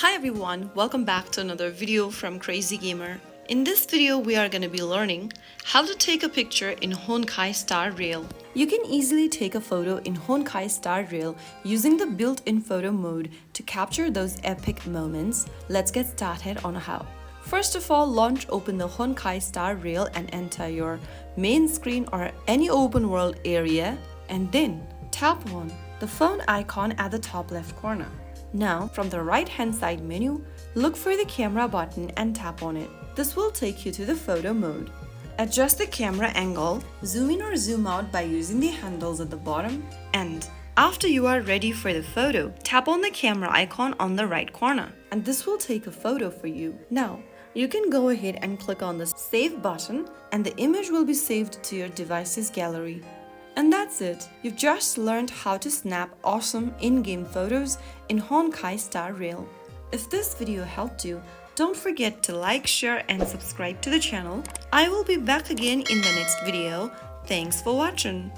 Hi everyone, welcome back to another video from Crazy Gamer. In this video, we are going to be learning how to take a picture in Honkai Star Rail. You can easily take a photo in Honkai Star Rail using the built-in photo mode to capture those epic moments. Let's get started on how. First of all, open the Honkai Star Rail and enter your main screen or any open world area, and then tap on the phone icon at the top left corner. Now, from the right-hand side menu, look for the camera button and tap on it. This will take you to the photo mode. Adjust the camera angle, zoom in or zoom out by using the handles at the bottom, and after you are ready for the photo, tap on the camera icon on the right corner, and this will take a photo for you. Now, you can go ahead and click on the Save button, and the image will be saved to your device's gallery. And that's it. You've just learned how to snap awesome in-game photos in Honkai Star Rail. If this video helped you, don't forget to like, share and subscribe to the channel. I will be back again in the next video. Thanks for watching.